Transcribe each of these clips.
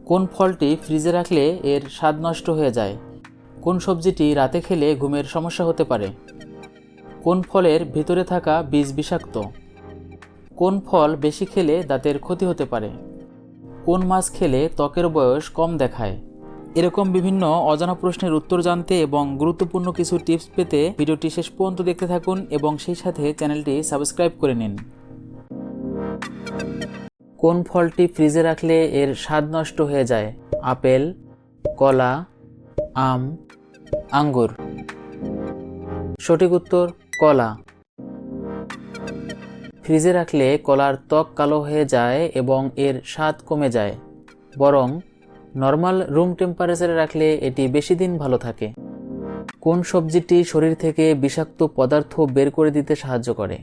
কোন ফলটি ফ্রিজে রাখলে এর স্বাদ নষ্ট হয়ে যায়? কোন সবজিটি রাতে খেলে ঘুমের সমস্যা হতে পারে? কোন ফলের ভিতরে থাকা বীজ বিষাক্ত? কোন ফল বেশি খেলে দাঁতের ক্ষতি হতে পারে? কোন মাছ খেলে ত্বকের বয়স কম দেখায়? এরকম বিভিন্ন অজানা প্রশ্নের উত্তর জানতে এবং গুরুত্বপূর্ণ কিছু টিপস পেতে ভিডিওটি শেষ পর্যন্ত দেখতে থাকুন এবং সেই সাথে চ্যানেলটি সাবস্ক্রাইব করে নিন। কোন ফলটি ফ্রিজে রাখলে এর স্বাদ নষ্ট হয়ে যায়? আপেল, কলা, আম, আঙ্গুর। সঠিক উত্তর কলা। ফ্রিজে রাখলে কলার ত্বক কালো হয়ে যায় এবং এর স্বাদ কমে যায়, বরং নর্মাল রুম টেম্পারেচারে রাখলে এটি বেশি দিন ভালো থাকে। কোন সবজিটি শরীর থেকে বিষাক্ত পদার্থ বের করে দিতে সাহায্য করে?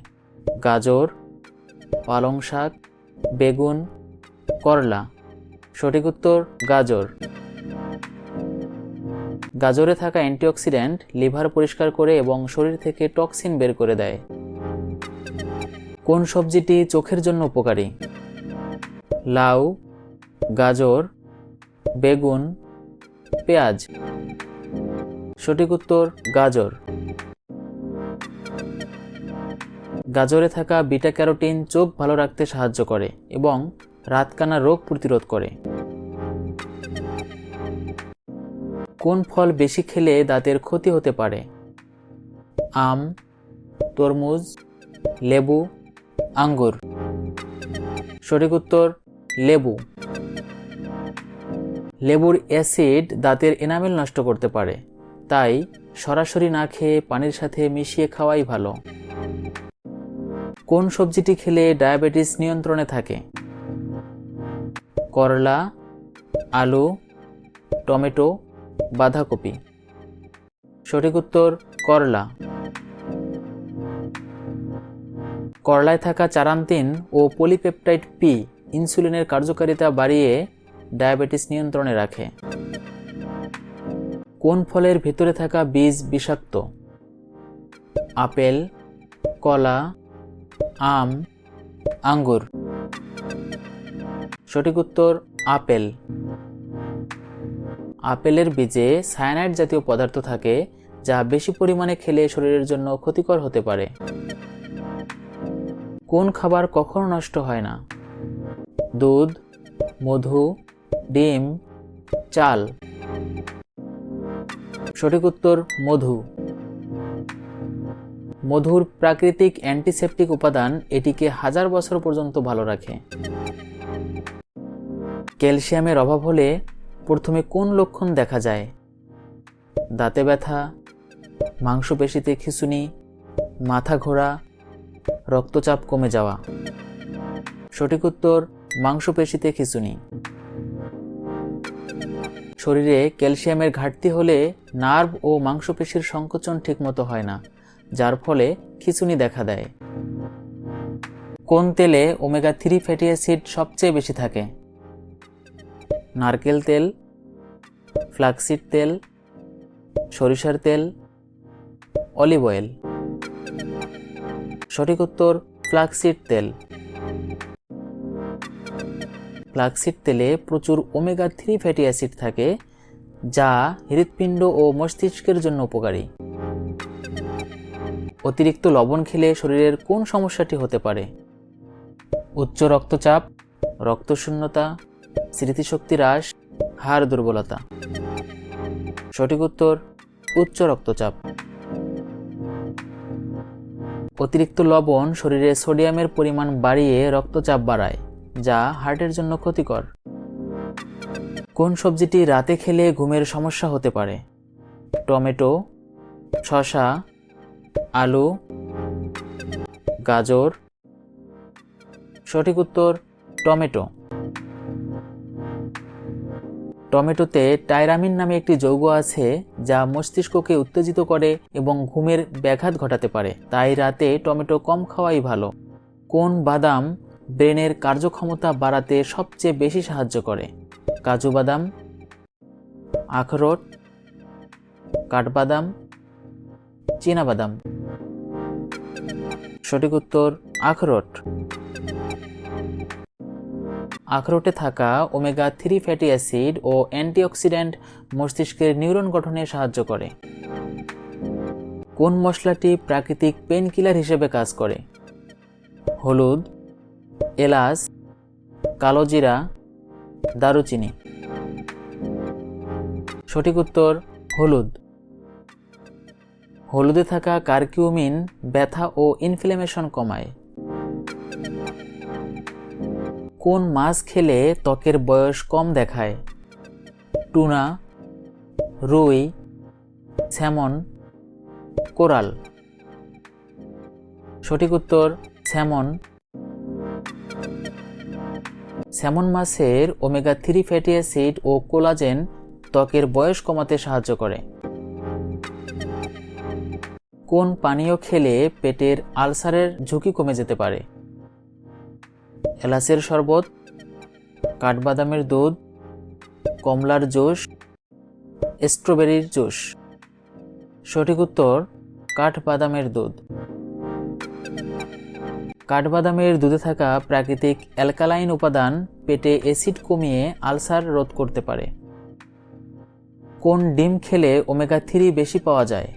গাজর, পালং শাক, বেগুন, করলা। সঠিক উত্তর গাজর। গাজরে থাকা অ্যান্টিঅক্সিডেন্ট লিভার পরিষ্কার করে এবং শরীর থেকে টক্সিন বের করে দেয়। কোন সবজিটি চোখের জন্য উপকারী? লাউ, গাজর, বেগুন, পেঁয়াজ। সঠিক উত্তর গাজর। গাজরে থাকা বিটা ক্যারোটিন চোখ ভালো রাখতে সাহায্য করে এবং রাতকানা রোগ প্রতিরোধ করে। কোন ফল বেশি খেলে দাঁতের ক্ষতি হতে পারে? আম, তরমুজ, লেবু, আঙ্গুর। সঠিক উত্তর লেবু। লেবুর অ্যাসিড দাঁতের এনামেল নষ্ট করতে পারে, তাই সরাসরি না খেয়ে পানির সাথে মিশিয়ে খাওয়াই ভালো। কোন সবজিটি খেলে ডায়াবেটিস নিয়ন্ত্রণে থাকে? করলা, আলু, টমেটো, বাঁধাকপি। সঠিক উত্তর করলা। করলায় থাকা চারান্তিন ও পলিপেপটাইড পি ইনসুলিনের কার্যকারিতা বাড়িয়ে ডায়াবেটিস নিয়ন্ত্রণে রাখে। কোন ফলের ভিতরে থাকা বীজ বিষাক্ত? আপেল, কলা, আম, আঙ্গুর। সঠিক উত্তর আপেল। আপেলের বীজে সায়ানাইড জাতীয় পদার্থ থাকে, যা বেশি পরিমাণে খেলে শরীরের জন্য ক্ষতিকর হতে পারে। কোন খাবার কখনো নষ্ট হয় না? দুধ, মধু, ডিম, চাল। সঠিক উত্তর মধু। মধুর প্রাকৃতিক অ্যান্টিসেপটিক উপাদান এটিকে হাজার বছর পর্যন্ত ভালো রাখে। ক্যালসিয়ামের অভাব হলে প্রথমে কোন লক্ষণ দেখা যায়? দাঁতে ব্যথা, মাংসপেশিতে খিঁচুনি, মাথা ঘোরা, রক্তচাপ কমে যাওয়া। সঠিক উত্তর মাংসপেশিতে খিঁচুনি। শরীরে ক্যালসিয়ামের ঘাটতি হলে নার্ভ ও মাংসপেশির সংকোচন ঠিকমতো হয় না, যার ফলে খিঁচুনি দেখা দেয়। কোন তেলে ওমেগা 3 ফ্যাটি অ্যাসিড সবচেয়ে বেশি থাকে? নারকেল তেল, ফ্লাক্সিড তেল, সরিষার তেল, অলিভ অয়েল। সঠিক উত্তর ফ্লাক্সিড তেল। ফ্লাক্সিড তেলে প্রচুর ওমেগা 3 ফ্যাটি অ্যাসিড থাকে, যা হৃৎপিণ্ড ও মস্তিষ্কের জন্য উপকারী। অতিরিক্ত লবণ খেলে শরীরের কোন সমস্যাটি হতে পারে? উচ্চ রক্তচাপ, রক্তশূন্যতা, স্মৃতিশক্তি হ্রাস, হাড় দুর্বলতা। সঠিক উত্তর উচ্চ রক্তচাপ। অতিরিক্ত লবণ শরীরে সোডিয়ামের পরিমাণ বাড়িয়ে রক্তচাপ বাড়ায়, যা হার্টের জন্য ক্ষতিকর। কোন সবজিটি রাতে খেলে ঘুমের সমস্যা হতে পারে? টমেটো, শসা, আলু, গাজর। সঠিক উত্তর টমেটো। টমেটোতে টাইরামিন নামে একটি যৌগ আছে, যা মস্তিষ্ককে উত্তেজিত করে এবং ঘুমের ব্যাঘাত ঘটাতে পারে, তাই রাতে টমেটো কম খাওয়াই ভালো। কোন বাদাম ব্রেনের কার্যক্ষমতা বাড়াতে সবচেয়ে বেশি সাহায্য করে? কাজু বাদাম, আখরোট, কাঠবাদাম, চীনাবাদাম। সঠিক উত্তর আখরোট। আখরোটে থাকা ওমেগা-3 ফ্যাটি অ্যাসিড ও অ্যান্টিঅক্সিডেন্ট মস্তিষ্কের নিউরন গঠনে সাহায্য করে। কোন মশলাটি প্রাকৃতিক পেইনকিলার হিসেবে কাজ করে? হলুদ, এলাচ, কালো জিরা, দারুচিনি। সঠিক উত্তর হলুদ। হলুদে থাকা কারকিউমিন ব্যথা ও ইনফ্ল্যামেশন কমায়। কোন মাছ খেলে ত্বকের বয়স কম দেখায়? টুনা, রুই, স্যামন, কোরাল। সঠিক উত্তর স্যামন। স্যামন মাছের ওমেগা-3 ফ্যাটি অ্যাসিড ও কোলাজেন ত্বকের বয়স কমাতে সাহায্য করে। কোন পানীয় খেলে পেটের আলসারের ঝুঁকি কমে যেতে পারে? এলাচের শরবত, কাঠবাদামের দুধ, কমলার জুস, স্ট্রবেরির জুস। সঠিক উত্তর কাঠবাদামের দুধ। কাঠবাদামের দুধে থাকা প্রাকৃতিক অ্যালকালাইন উপাদান পেটে অ্যাসিড কমিয়ে আলসার রোধ করতে পারে। কোন ডিম খেলে ওমেগা-3 বেশি পাওয়া যায়?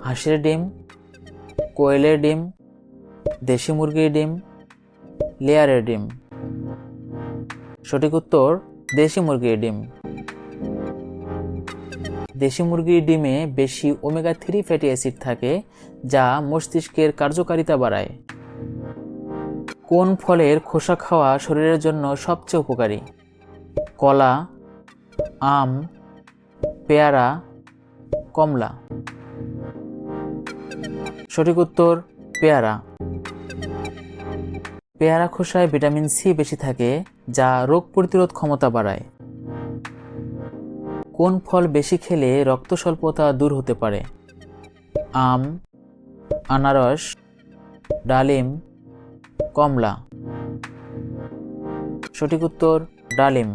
হাঁসের ডিম, কোয়েলের ডিম, দেশি মুরগির ডিম, লেয়ারের ডিম। সঠিক উত্তর দেশি মুরগির ডিম। দেশি মুরগির ডিমে বেশি ওমেগা-3 ফ্যাটি অ্যাসিড থাকে, যা মস্তিষ্কের কার্যকারিতা বাড়ায়। কোন ফলের খোসা খাওয়া শরীরের জন্য সবচেয়ে উপকারী? কলা, আম, পেয়ারা, কমলা। সঠিক উত্তর পেয়ারা। পেয়ারা খোসায় ভিটামিন সি বেশি থাকে, যা রোগ প্রতিরোধ ক্ষমতা বাড়ায়। কোন ফল বেশি খেলে রক্ত স্বল্পতা দূর হতে পারে? আম, আনারস, ডালিম, কমলা। সঠিক উত্তর ডালিম।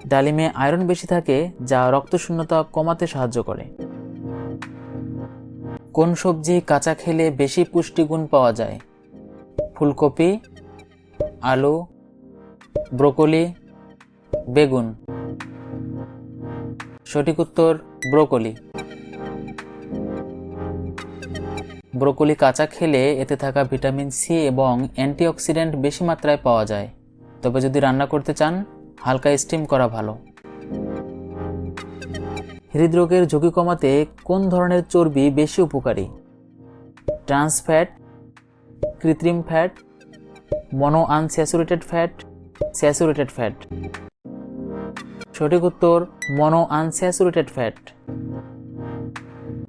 ডালিমে আয়রন বেশি থাকে, যা রক্তশূন্যতা কমাতে সাহায্য করে। কোন সবজি কাঁচা খেলে বেশি পুষ্টিগুণ পাওয়া যায়? ফুলকপি, আলু, ব্রোকলি, বেগুন। সঠিক উত্তর ব্রোকলি। ব্রোকলি কাঁচা খেলে এতে থাকা ভিটামিন সি এবং অ্যান্টিঅক্সিডেন্ট বেশি মাত্রায় পাওয়া যায়। তবে যদি রান্না করতে চান, হালকা স্টিম করা ভালো। হৃদরোগের ঝুঁকি কমাতে কোন ধরনের চর্বি বেশি উপকারী? ট্রান্স ফ্যাট, কৃত্রিম ফ্যাট, মনো আনস্যাচুরেটেড ফ্যাট, স্যাচুরেটেড ফ্যাট। সঠিক উত্তর মনো আনস্যাচুরেটেড ফ্যাট।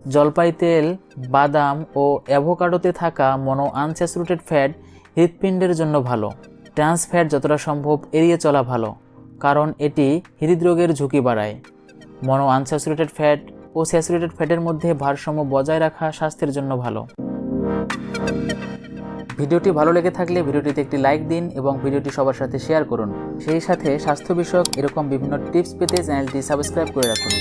জলপাই তেল, বাদাম ও অ্যাভোকাডোতে থাকা মনো আনস্যাচুরেটেড ফ্যাট হৃৎপিণ্ডের জন্য ভালো। ট্রান্স ফ্যাট যতটা সম্ভব এড়িয়ে চলা ভালো, কারণ এটি হৃদরোগের ঝুঁকি বাড়ায়। মনো আনস্যাচুরেটেড ফ্যাট ও স্যাচুরেটেড ফ্যাটের মধ্যে ভারসাম্য বজায় রাখা স্বাস্থ্যের জন্য ভালো। ভিডিওটি ভালো লেগে থাকলে ভিডিওটিতে একটি লাইক দিন এবং ভিডিওটি সবার সাথে শেয়ার করুন। সেই সাথে স্বাস্থ্য বিষয়ক এরকম বিভিন্ন টিপস পেতে চ্যানেলটি সাবস্ক্রাইব করে রাখুন।